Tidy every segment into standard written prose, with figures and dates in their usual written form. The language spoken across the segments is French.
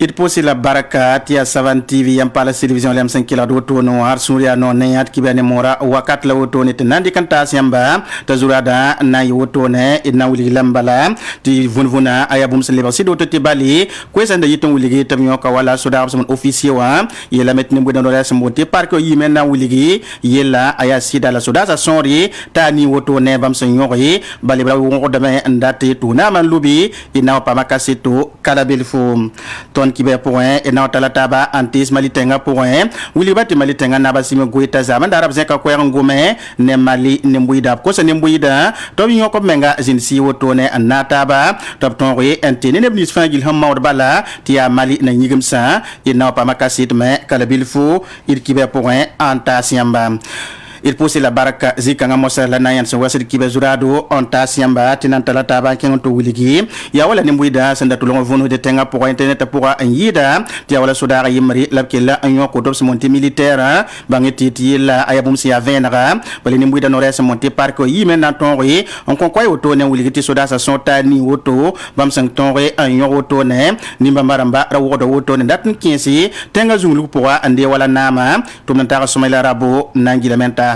it posi la baraka tia Savan TV yam pala television lem 5 kila do to no har surya no neyat kibane mora wakat la woto ne nandi kanta yamba ta zurada na yoto ne ina wuli lambala ti vunvuna ayabum se leba sido to tibali kwesa nda yiton wuli tam yoka wala soda son officier wa yela metni bu dan do monte parko yimen na wuli yela aya sida la soda sa sonri tani woto ne bam se nyori bali bla wo dame ndate to na man lubi ina pa makasito kala belfo ton kibe point et na talataba antis malitenga point wuli bati malitenga na basime goita zaman darab zeka ko ngome ne mali ne mbuida ko se ne mbuida to bi nyoko menga jinsi woto ne anataba top ton re entene ne bnis fangil ham mawd bala tia mali na nyigum sa ina pa makasit me kala belfo il kibe point antasiamba il pousse la baraka zikanga mosa la nayan so wasid kibe zurado on tasiamba tinantala taba kengo to wiligi ya wala nimbuida sanda to longo vonu de tenga pour internet pour an yida tia wala sudara yimri labkela an yoko do se monte militaire bangeti ti la ayabum si avenra wala nimbuida no res monte parko yimen na tonri on kon koy auto ne wiligi ti soda sa sonta ni auto bam sang tonri an yoko to ne nimba maramba ra wodo auto ne datn kinsi tenga zunglu pour ande wala nama to mentara somela rabo nangila menta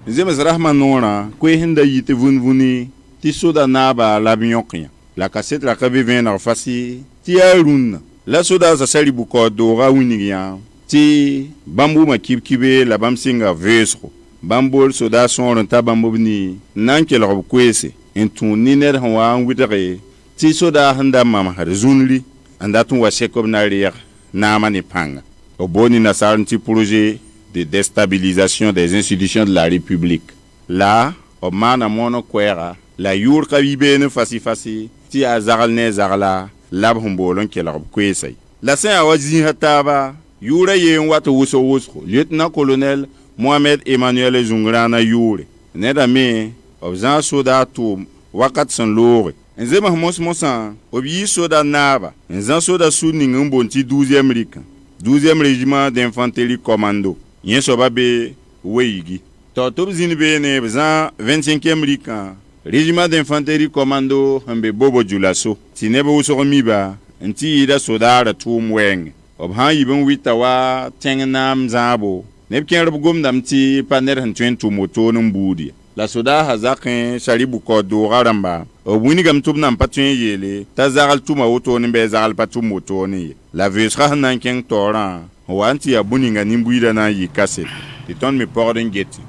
Zemes Rahman Nora, Quehinda Yite Vunvuni, Tisoda Naba, la Bignocchia, la cassette la Cabivin en Fassi, Tiarun, la Soda Sali Buko Dora Winigian, Ti Bambou Makib Kibe, la Bamsinga Vesro, Bambol Soda Son Tabambobni, Nankel Robquese, and to Niner Hawan Witere, Ti Soda Handa Mama Zunli, and that was Shekob Narir, Namani Panga, Oboni Nasaranti Projet. De déstabilisation des institutions de la République. Là, au mana mono kwera, la yur kabibene fasi ti azaral ne zarla, lab humbolon ke larb kwesay. La sen awazi hataba, yura yen wata wuso lieutenant-colonel Mohamed Emmanuel Zungrana yure. Neda me, obzan soda tum, wakat san lore. Nzema mos mosan, obi soda naba, nzan soda sou ningumbonti 12e rikan. 12e régiment d'infanterie commando. Yen sobabe weigi. Totob zinbe ne bezan 25e rikan. Régiment d'infanterie commando hambe bobo julaso. Tinebe usoromiba, nti ida sodara tum weng. Obhan yiben witawa tengnam zabo. Nebken rubgum damti paner hantwen tumoto numbudi. La soda hazakin sharibu kodo garamba. Obwini gam tubnam patwen yele. Tazaral tuma oto nimbe zaral patumoto ni. La vesra hananken toran. Wanti ya buninga nimbuida na yikase. Titon me porden geti.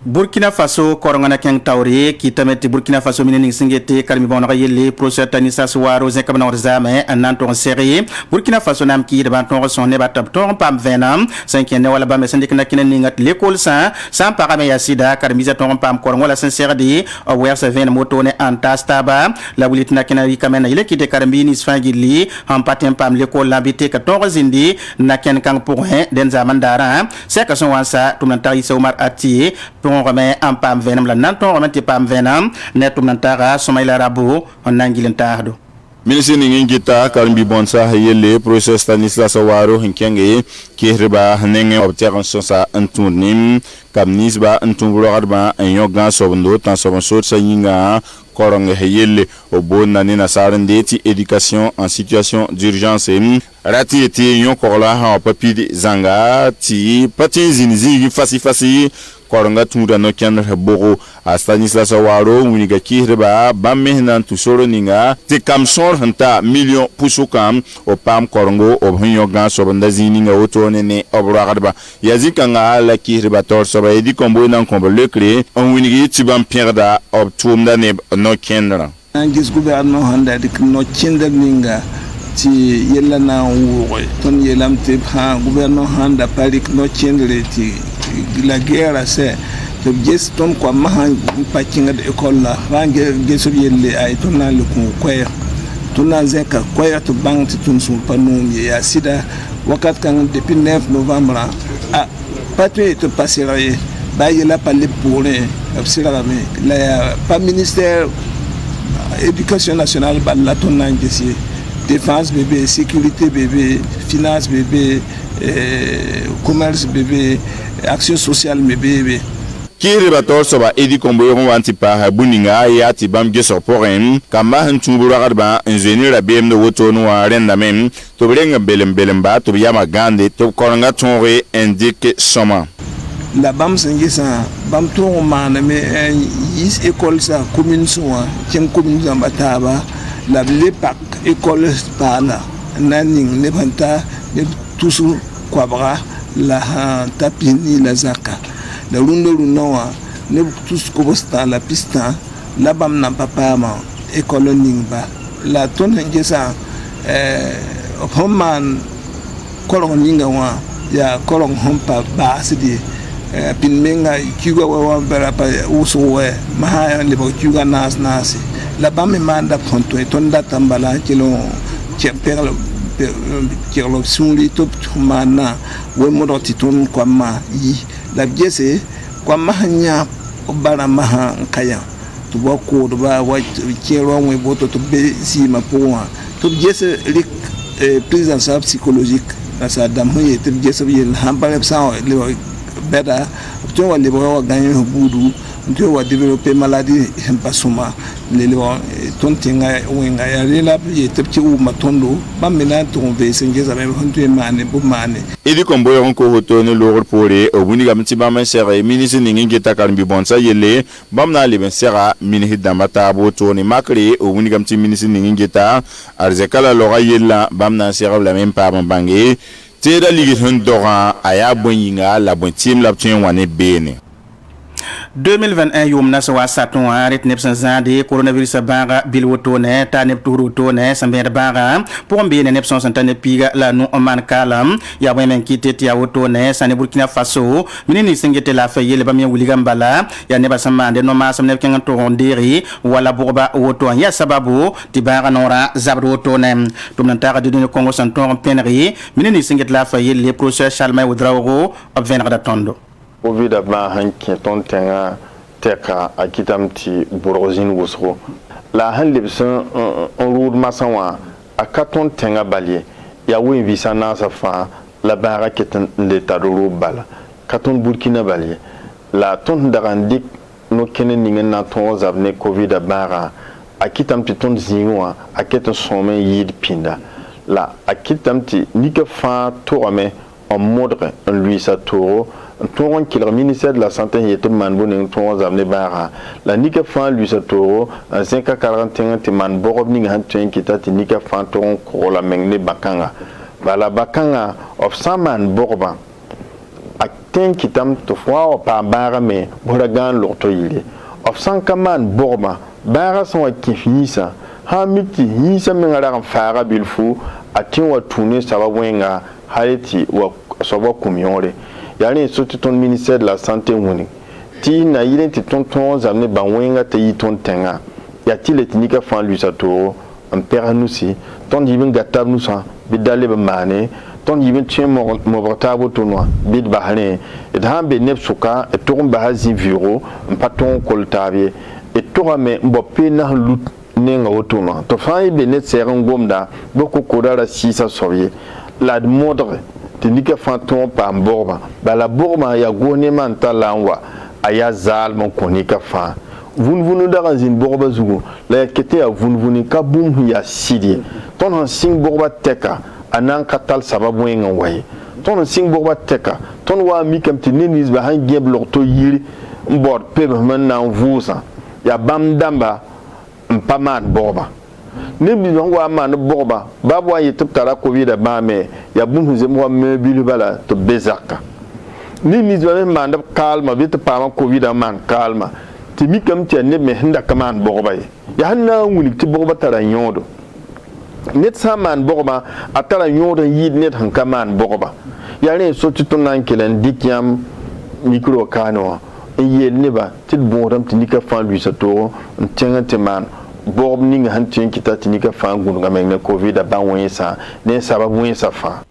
Burkina Faso korongana keng tawri ki tameti Burkina Faso mineni singete kalmi bonga yelle procès tanisa swaro zekabna orzame nanton série Burkina Faso nam ki de banton son ne batab ton pam venam 5e ne wala bamé sendik na kinen ngat l'école sans parame ya sida karmiza ton pam korongo la sincère di o wersa ven motone antastaba la bulit na kinari kamena ile ki de karmbini sfangili en patem pam l'école l'habité ka ton zindi na ken kang pour den zamandara c'est que son wansa tum nantari sa Omar Ati pour remet en pam venam la nanton remet pam venam netum nantara somaila rabo on nangilin tardo Ministre Ningita Karimbi Bonsa yele procès Stanislas Waro hinkenge kirba nenge obtention sa antunim kamnisba antumbrorba enyogan sobondo tan sobonso sayinga korong yele obona ni nasarandeti éducation en situation d'urgence rati eti yon korla ha papi zanga ti patin zinzi fasi koronga tunda no kyan boro a Stanislas Waro uniga kirba bamehnan tusoro ninga te kamsor hanta million pusukam o pam korongo o hunyo gan sobanda zininga otone ne obragadba yazika nga la kirba tor soba edi kombo nan kombo le clé on winigi tibam pierda ob tumda ne no kendra angis gouvernement handa dik no kindal ninga ti yella na wure ton yelam te ha gouvernement handa parik no kendre ti la guerre c'est le geste ton quoi mahan pakinga de école la range geso yelle ay ton na le ko koya ton na zeka koya to bang ti tun sun panou ya sida wakat kan depuis 9 novembre a patue te passerait ba yela pas les pour la pas ministère éducation nationale ba la ton na ngesi défense bébé sécurité bébé finance bébé commerce bébé action sociale bébé kiri bator soba edi kombo yon wanti pa buninga ya ti bam geso poren kamba han tubura garba ingénieur la bm de woto no renda mem to brenga belem ba to yama gande to koranga tonre indique soma la bam sengisa bam to mana me is école sa commune soa chen commune zambataba la lepak école spana naning ne banta ne tusu kwabra la tapini la zaka la rundo runoa ne tous kobosta la pista la bam na papa ma école ningba la ton ngesa homman kolon ninga wa ya kolon hompa basidi pin menga kiga wa bara pa usuwe maha le bo kiga nasi la bam me manda ponto e ton data mbala kilo perlo kilo sunli top mana we modoti ton kwa ma yi la biese kwa mahanya bara maha kaya to ba ko do ba wa kero we boto to be si ma poa to biese lik prise en charge psychologique ça damhoye to biese yel hambare sa le beda to wa le bo gagner budu to wa développer maladie pasuma le ton tinga wenga ya rela ye tepchi u matondo bamena to ve sengeza be honto mane bu mane edi kombo yon ko hoto ne lor pore obuni gamti ba man sere ministre ningi geta karbi bonsa yele bamna le ben sera minhi damata bo to ne makre obuni gamti ministre ningi geta arzekala lora yella bamna sera la même pas bangi teda ligi hun dora aya bonyinga la bon team la tien wane bene 2021 yum na sa wasaton arit nepsan zande coronavirus baga bil wotone ta nep turu tone samber baga pour mbine nepsan santane piga la no man kalam ya men kite ya wotone sane Burkina Faso minini singete la fayele bamya wuliga mbala ya neba samande no ma samne kenga to rondiri wala burba woton ya sababu tibaga nora zabro wotone tumnantara de no Congo santon penri minini singete la fayele le professeur Charles Oudraogo obvenra da tondo Covid ba hanki ton tenga teka akitamti borozin wusro la han lebson on road masanwa akaton tenga balie ya we visa na safa la bara ketan de tadoro bala katon Burkina balie la ton darandik no kenen ningen na ton zabne Covid bara akitamti ton zinwa aketon some yid pinda la akitamti nika fa tourame en modre en lui sa toro ton qui le ministère de la santé y est man bon ton zamne bara la nika fan lui sa toro en 541 te man borob ni han ten qui ta nika fan ton ko la mengne bakanga bala bakanga of saman borba akten qui tam to fwa pa bara me boragan lokto yile of sankaman borba bara son kifisa ha miti hisa mengara fara bilfu atin wa tune saba wenga haleti wa sobo kumyore yale surtout ton ministère de la santé woni ti na yile ti ton zamne banwenga te yiton tenga ya ti le tinika fan lui sa toro en peranusi ton yibin gatab nusa bidale be mane ton yibin tien mo portable to no bid bahane et hambe nepsuka et torum bahazi viro paton koltabie et torame mbope na lut nenga otono to fa be net seran gomda boko kodara sisa sowie la modre nika fanton pa borba bala borba ya gone man talanwa aya zal mon konika fa vunu da zin borba zugo la kete ya vunu ka bum ya sidi ton han sing borba teka anan katal sababu en waye ton sing borba teka ton wa mi kam tininis ba han geb lokto yiri mbor pe man na vusa ya bam damba mpaman borba ne bi wa man borba babwa yitub tara Covid ba me ya bum ze mo me bilu bala to bezaka ni mi zo man da kalma bit pa ma Covid man kalma ti mi kam ti ne me hinda kaman borba ya hanna wuni ti borba tara nyodo net sa man borba atara nyodo yid net han kaman borba ya ne so ti ton nan kelen dikyam micro kano ye ne ba ti boram ti nika fan lui sa to tenga te man bob ning han tin kita tinika fa ngun ga men Covid ba won sa ne sababu won sa fa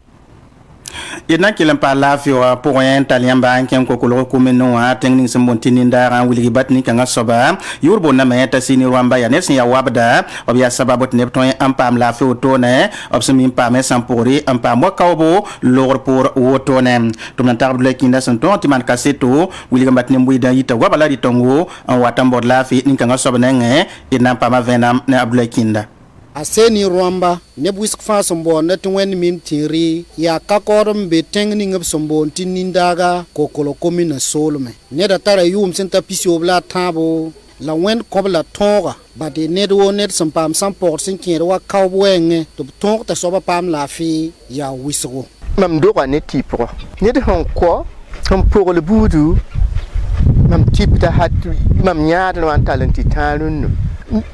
y na kilan pa lafi wa pour un talien ba en ken ko ko ko meno ha tengning sembon tininda ran wili batni kan soba yurbo na me ta sini rwamba ya nesin ya wabda obya sababot ne ton ampam lafi otone obsemi pa me sampori ampam mo kawbo lor pour otone tum na tarbule kinda santon timan kaseto wili batni mbuida yita wabala di tongo en watambod lafi ni kan soba nenge ina pa ma venam ne abule kinda aseni rwamba ne bwisk fa sombo na twen mim tiri ya kakorum be tengni ngab sombo tinindaga kokolo komina solme ne da tara yum senta pisio bla tabo la wen kobla tonga ba de nedwo net sampam sampor sin kero wa kawwenge to tonga ta soba pam la fi ya wisgo mam doga ne tipo ne de hon ko hon pour le boudou mam type ta hat mam nyaade wan talenti tanun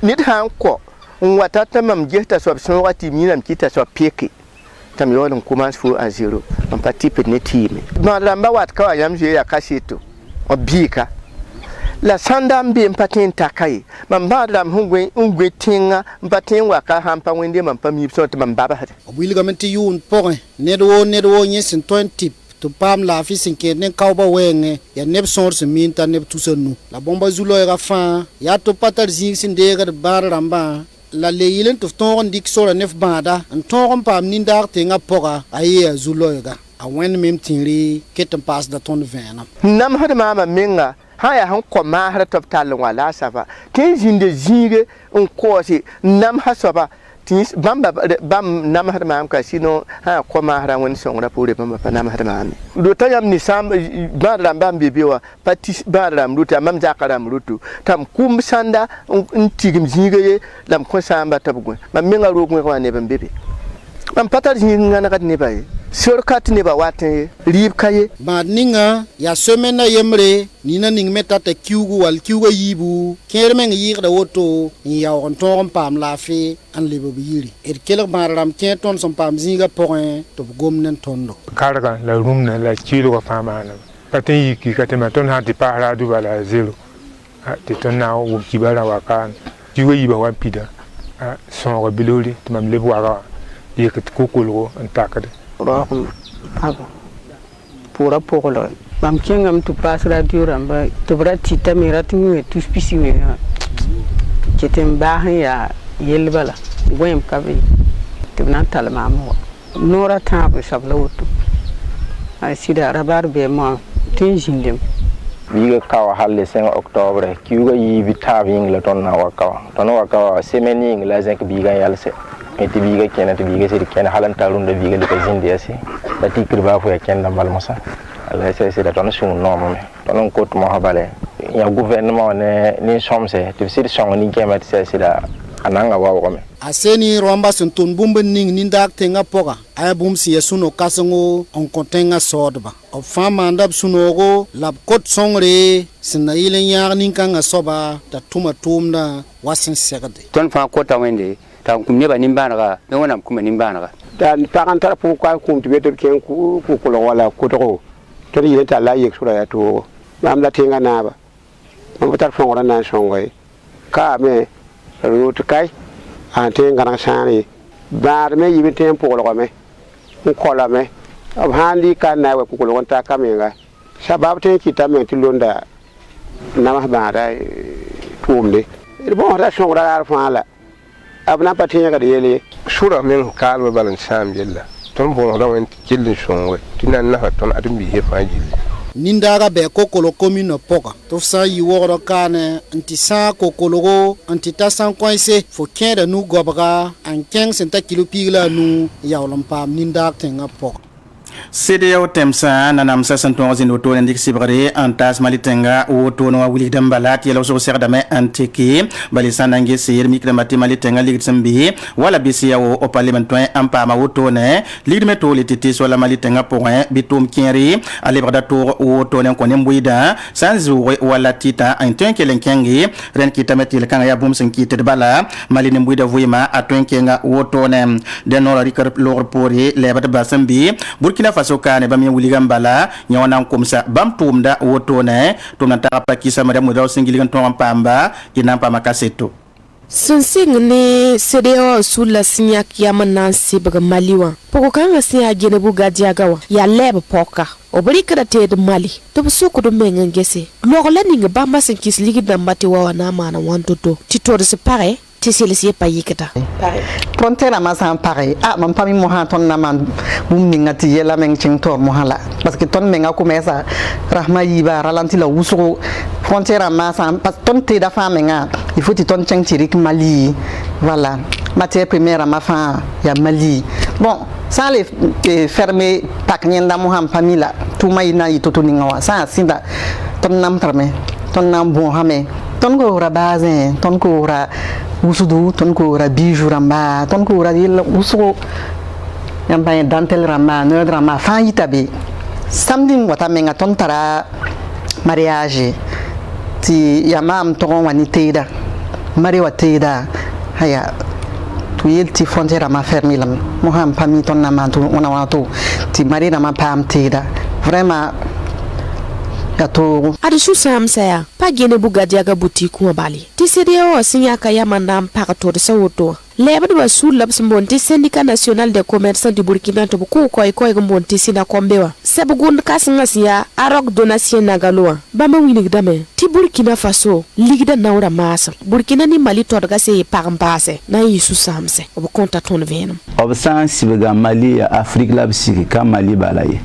ne de han ko wata ta mam jehta so so wati minam kita so peke tam yolon commence fu à zéro on pas type ne time ma lamba wat ka yam je ya kasito obika la sandam bi empatin takai mam badam hungwe tinga empatin wa ka hampa wende mam pam yip so to mam baba hat obligamenti yun point nedwo nyesin 20 to pam la fi sinke ne kawba wenge ya neb source minta neb tusanu la bomba zulo ya fa ya to patar zing sinde ga bar ramba la leyilen to ton dik so la nef bada an ton pam nindar tenga poga aye zulo ga a wen mem tinri ketan pas da ton vena nam hada mama minga haya han ko ma har top tal wala safa tin jinde jinge on kosi nam hasaba tis bam nam har mam ka sino ha ko ma har won songra pure bam pa nam har mam do tayam ni sam badram bam bibiwa patis badram ruta mam jakaram rutu tam kum sanda ntigim jinge lam ko samba tabgo mam minga ro ko ne bam bebe bam patar jinga na kat ne bay sur kat ne ba watte rib kaye ba ninga ya semena yemre nina ning metata kiugu wal kiuga yibu kermen yigda woto ya on ton pam la fi an lebo biyiri et kele maram kenton son pam zinga point to gomnen tondo karga la rumna la kilo ko famana patin yiki katema ton ha di para du bala zero ti ton na wo kibara wakan kiuga yiba wan pida son ko bilori to mam lebo wara yeket kokolo an takade rohum aba pura pokolo bam kengam tu pas radio ramba to brati tamira tu tu spisi me ketem bahan ya yelbala gwem kabe tibnan talma mo nora tabu sablawtu ay sida rabar be mo tin jindem biga kawa halle 5 octobre kiuga yi bitabi ingla ton na wakawa semeni ingla zenk biga yalse eti biga kena te biga sir kena halan tarunda biga le zindi asi dati kirba fu ya kenda mal musa ala c'est da ton sun no me ton ko to mo habale ya gouvernement ne somse te sir song ni kemat c'est da ananga wa me aseni rwamba sunton bumba ning nindak tenga poga ay bum si yasuno kasango on kontenga sodba o fama ndab sunogo lab kot songre sina ile nyar ninkanga soba ta tuma tumda wasin segade ton fa kota wende ta kum ne ba nimbanaga ne wona kuma nimbanaga dan pagan tar fu ka kum tibe to ken ku ko wala ko to to yi ta la yek sura ya to am la tinga na ba mo tar fo ngora na songoy ka me rut kai an tinga na sani bar me yi tem po ko me ko la me ab handi ka na wa ko ko ta ka me ga sabab te ki ta me ti londa na ma ba da tumde bon ra songra fa la abna patinya ga yele sura men kalma balan sam jella ton bon rawen jillin shonwe tinan na ton adum bi he fajili nindaga be kokolo commune poka to sa yi woro kane anti sa kokolo go anti ta san koise fo kende nu gobga an keng senta kilo pigla nu yawlam pam nindak tenga poka CDO temsa nanam sa santon zin auto ndik sibré antas malitenga auto no wili dambalat yelo so ser dame antiki bali sanange sir mikra mati malitenga ligit sambi wala bisia o parlement ampa ma auto ne ligit meto lititi so la malitenga point bitum kinri ale brada tour auto ne konem buida sanzu wala tita anten kelen kengi ren kitametil kan ya bum sen kitet bala malini buida vuima atwen kenga auto ne denora rikar lor pori lebat basambi burkina faso kane bami wuligam bala nyona komsa bam tumda woto ne tumna ta pakisa madam mudaw singiligan to pamba ina pa makaseto Sensing ne CDO sous la signac yaman sibga maliwa. Poko kanga siya genebu gadiagawa ya leb poka. Obrika da te de Mali. To soko do mengen gese. Logola ninga bamba sen kis ligi da mati wa na mana wantoto. Tito de se pare. Tisilisi pa yikata. Frontière ma san pare. Ah man pami mo han ton na man bum ninga ti yela meng ching tor mo hala. Parce que ton menga kumesa rahma yiba ralanti la wusu frontière ma san pas ton te da fa menga. Il faut ton cheng tirik Mali. Voilà. Matière première ma fa ya Mali. Bon, ça les fermer pak nyenda mo han pamila. Tuma ina itoto ninga sa sinda ton nam trame. Ton nam bon hame. Ton ko ra base, ton ko ra usudu, ton ko ra bijou ramba, ton ko ra yel usu yamba dantel ramba, nerd ramba fa yitabe. Samedi wata menga ton tara mariage ti yamam ton wanite da. Mari wate da haya tu yel ti frontière ma fermi lam. Moham pami ton na mantu ona wato ti mari na ma pam te da. Vraiment Adishu samsaya pa gene bugadiaga boutique wa bali ti CDO sinya kaya mandam pakato de sawoto leba de sul labs monti syndicat national des commerçants du Burkina to ko koy monti sina kombewa sabugun kasinga siya arok donation nagaloa bamba winig dame ti Burkina Faso ligida nawra masa Burkina ni Mali to daga se pagambase na yisu samse obo konta ton venum obsan sibega Mali Afrique labsi ka Mali balaye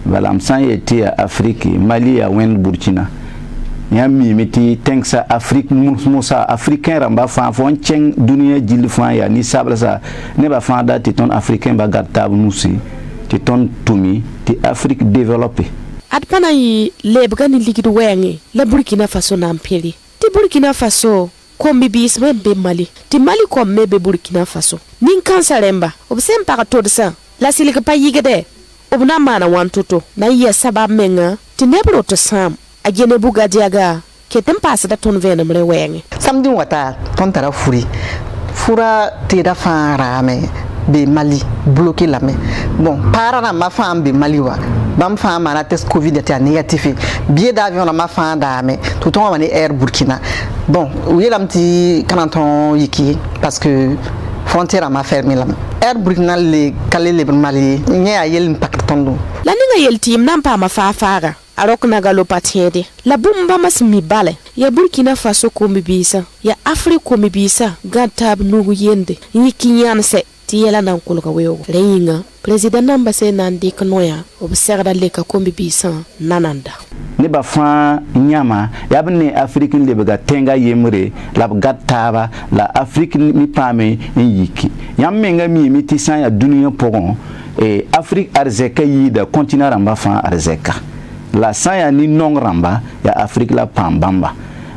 Balamsan était à Afrique, Mali à Wen Burkina. Yami meti tenksa Afrique musa africain ramba fa fon cheng dunia jil fa ya ni sabla sa ne ba fa da ti ton africain ba gatta musi ti ton tumi ti Afrique développée. Adpana yi lebga ni ligidu wengi la Burkina Faso na mpeli. Ti Burkina Faso kombi bisme be Mali. Ti Mali komme be Burkina Faso. Nin kansalemba obsem para todsa la silika pa yigede. Obna mana wantoto na iya sabab menga ti nebro to sam agene buga diaga ketem passa da ton vena mre wenge samedi wata ton tara fura te da fara me be Mali bloqué la me bon para na ma fam be Mali wa bam fam na test covid était négatif billet d'avion na ma fam da me tout on va air Burkina bon oui lam ti canton yiki parce que frontière ma fermé la air Burkina le calé le Mali nya yel impact tondo la ninga yel tim nan pa ma faga arok na galo patiede la bumba masmi bale ya Burkina Faso ko mbisa ya Afrique ko mbisa gatab nugu yende yiki nyanse ti yela nan kulga weyo reyinga president namba se nan dik noya observa le ka ko mbisa nananda ne ba fa nyama yabne Afrique le bega tenga yemre la gataba la Afrique mi pame yiki yamenga mi ti san ya dunia pogon et Afrique arzeka yida continent ramba fa arzeka la san ya ni non ramba ya Afrique la pambamba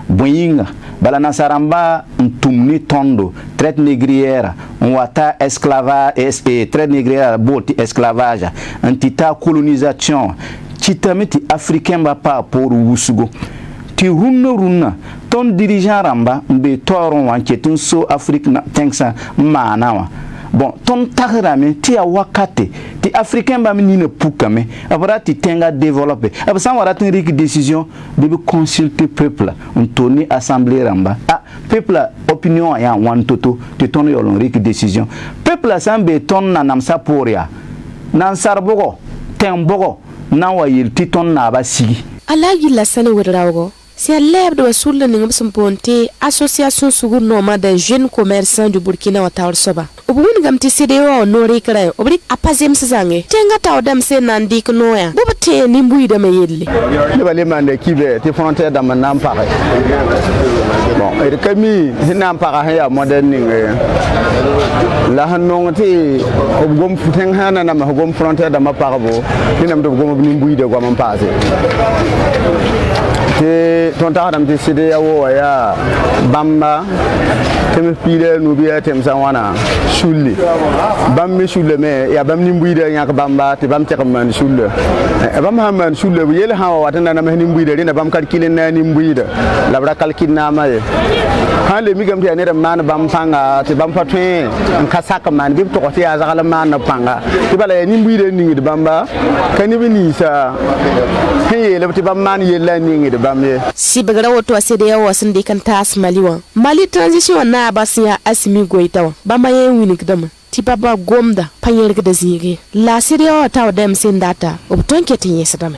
boyinga bala nasaramba ntumni tondo traite négrière on wata esclavage et traite négrière bolti esclavage antita colonisation chitamiti africain ba pa pour wusugo ti runna ton dirigeant ramba be toron wanketun so Afrique na tenksa manawa bon ton tagrame ti a wakate ti africain ba mi ne pukame abra ti tenga développer absan wara tin rik décision de consulter peuple on toni assemblée ramba ah peuple opinion ya wan toto ti ton yolon rik décision peuple sambe ton nanam saporia nan sarbogo tembogo nan wayil ti ton na ba sigi alagi la sane wedrawo si aleb de sulle ni ngam ponte association sugur noma des jeunes commerçants du Burkina Faso soba obun ngam ti CDO no rekra obri apazem sange tenga tawdam se nandi ko noya bobte ni mbuy de me yelle le bale mande kibe ti frontière da manam pare bon et kami hinam pare ya moderne la hanon ti obgom futen hana na ma gom frontière da ma pare bo hinam do gom ni mbuy de gom passé te ton taxam ti CDO ya bamba tem pile no biya tem sanwana shulle bam me shulle me ya bam ni mbuide nyak bamba te bam tek man shulle e bam ha man shulle bu yele ha watana na mahni mbuide rina bam kalkile na ni mbuide la bra kalkil na ma ye ha le mi gam te ne man bam panga te bam patwe en kasaka man bi to ko te ya zakala man panga te bala ni mbuide ni de bamba kani bi ni sa he le te bam man yella ni de Zambie. Si bagara woto asede wa sinde kan tas maliwa. Mali transition na basia Assimi Goita wa. Ba maye winik dama. Ti baba gomda panyer da zige. La sede wa taw dem sin data. Obtonke tinye sadame.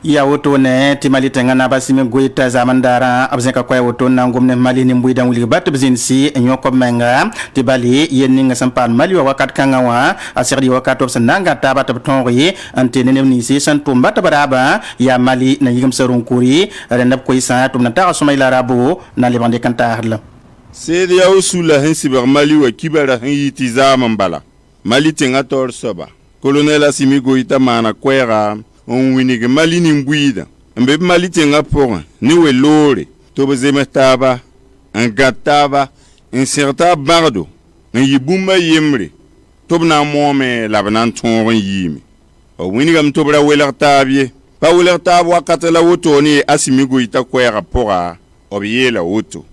Ya woto ne ti Mali tenga na Assimi Goita zamandara abzenka kwa woto na ngomne Mali ni mbuida wuli bat bzinsi nyoko menga ti bali yeninga sampan Mali wa wakat kanga wa asirdi wakat of sananga taba tabtonri ante ne ni si santumba tabaraba ya Mali na yigam sarunkuri rendap ko isa tumna ta sumayla rabo na lebande kantarla sede ya usula hensi bar Mali wa kibara yiti zamambala Mali tenga tor soba colonel Assimi Goita mana kwera on winig Mali ni mbuida mbe Mali tenga pora ni we lore to bezeme taba en gataba en certa bardo en yibumba yemre to na mome labnan ton yimi o winigam to bra weler tabie pa weler tab wakatela woto ni Assimi Goita kwera pora obiela woto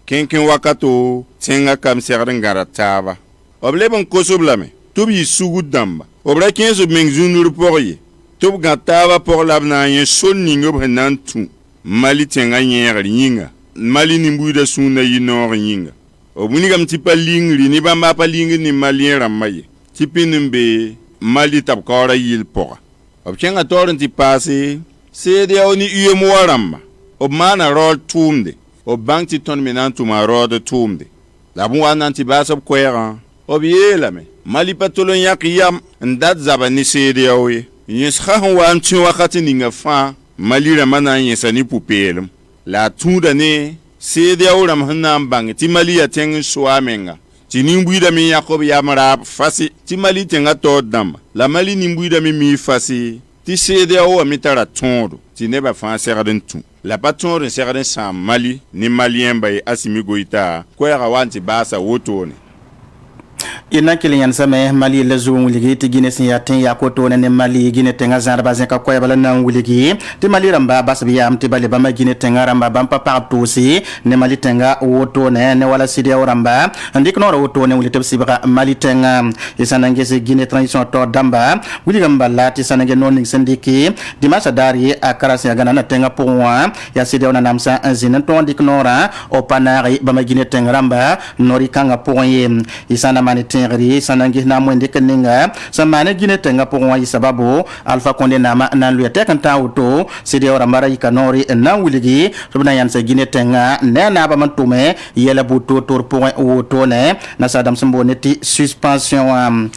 kenken wakato tenga kam serden garataba obleben kosoblame to bi sugu damba obra 15 mengzunur porye Tob gantava por labna yen son ningo brenantu Mali tenga yer yinga Mali nimbuida suna yinor yinga obuni gam tipa lingri ni bamba pa lingi ni malien ramaye tipinimbe Mali tabkora yil pora obchenga torrenti passé cede oni uyemo ramba obmana rol tumde obanti ton menantu ma rod tumde labu ananti basab kwera obielame Mali patolon yakiyam ndat zabani cede yawe Yes khan wan tun wakati ninga fa Mali ramana yesani pupelum la tunda ne sede awram hanam bang ti Mali ya teng swamenga ti nimbuida mi Yakob ya mara fasi ti Mali tenga todam la Mali nimbuida mi fasi ti sede aw mitara tondo ti neba fa serden tu la patron serden sam Mali ni Malien bay Assimi Goita ko ya wanti basa wotone ina kilian same Mali la zuwa wuligi ti Guinée sin ya ten ya koto ne Mali Guinée tenga zar bazen ka koy bala na wuligi ti Mali ramba basbi ya amti bali bama Guinée tenga ramba bampa partout si ne Mali tenga woto ne wala sidi ramba ndik no woto ne wuli tebsi ba Mali tenga isana ngese Guinée transition to damba wuli gamba lati sanange non sindiki dimanche dari akarasi gana na tenga pour moi ya sidi ona namsa anzina to ndik nora o panari bama Guinée tenga ramba nori kanga pour ye isana mani tenri sanangi na mwende keninga samane Guinée tenga pour wa sababu Alpha Condé nama nan lu tek kan tawto sidi ora mara ikanori na wuligi rubna yan sa Guinée tenga ne na ba man tume yela buto tor pour woto ne na sadam sambo neti suspension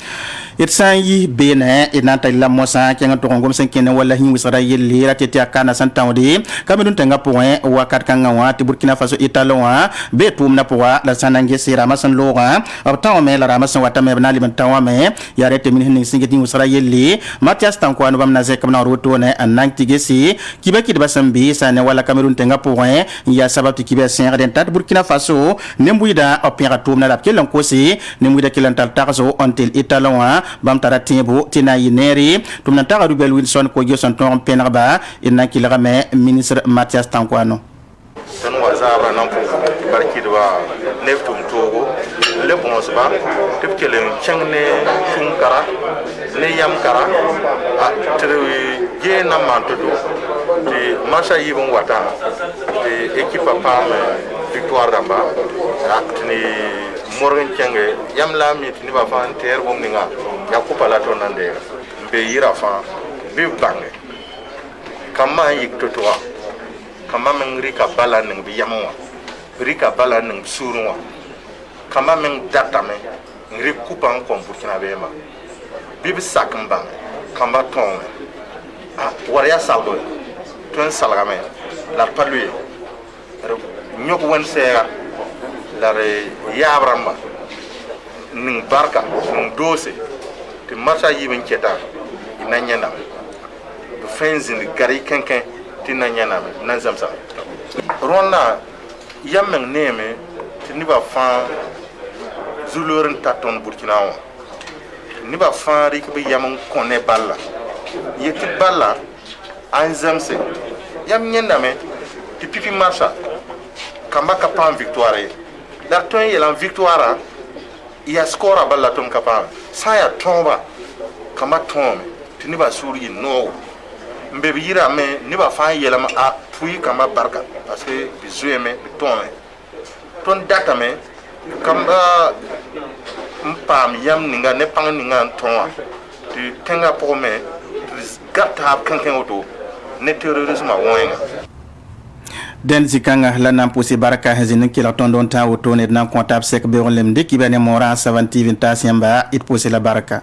itsanyi bene inanta la mosa kenga to ngom senkene wala hin wisara yelli rateti akana santawdi kamerun tenga point wakat kanga wa ti Burkina Faso italwa be tumna poa la sanange sira masan loga abtaw me la ramasan wata me banali bantawa me yarete min hin singeti wisara yelli Mathias Tankwa no bamna ze kamna roto ne ananti gesi kibeki de basambi sane wala kamerun tenga point ya sabati kibe sen den tat Burkina Faso nembuida opera tumna la kelan kosi nembuida kelan tartazo ontel italwa bam tara tiebo tina yineri tumna tara Rubel Wilson ko joson ton penarba inna kilame ministre Mathias Tankwano tan wazaba nan ko barki da neftum togo le bonsba tepkelen changne tunkara ne yam kara a trewi ge na mantodo de masha yibon wata de equipe pam victoire damba akni morgan change yam la mit ni ba fan ter bom ninga ya ko pala to nande be yira fa be bange kama yik to to kama men rika bala ning bi yamwa rika bala ning surwa kama men data me ngri kupan ko Burkina be ma bi sakamba kamba ton a waria sabo ton salgame la palue nyok won sera la re yabramba ning barka ning dose ti marsa yibin keta inanyana do fenzin gari kenken ti nanyana nan zamsa ronna yameng neme ti niba fa zulurin taton Burkina wa niba fa rik bi yamon konne balla yeti balla an zamse yam nyanda me ti pipi marsa kamba kapan victoire la ton yelan victoire ya score balla ton kapan saya tomba kama tome tiniba suri no mbe yira me ni ba fa yela ma a pui kama barka parce que bizue me ton data me kamba mpam yam ninga ne pang ninga tonwa tu tenga pour me gata kanken auto ne terrorisme wenga den zikanga la nan posi baraka hazin kila tondon ta auto ne nan comptable sek be on lem de ki bene mora 70 vinta siamba it posi la baraka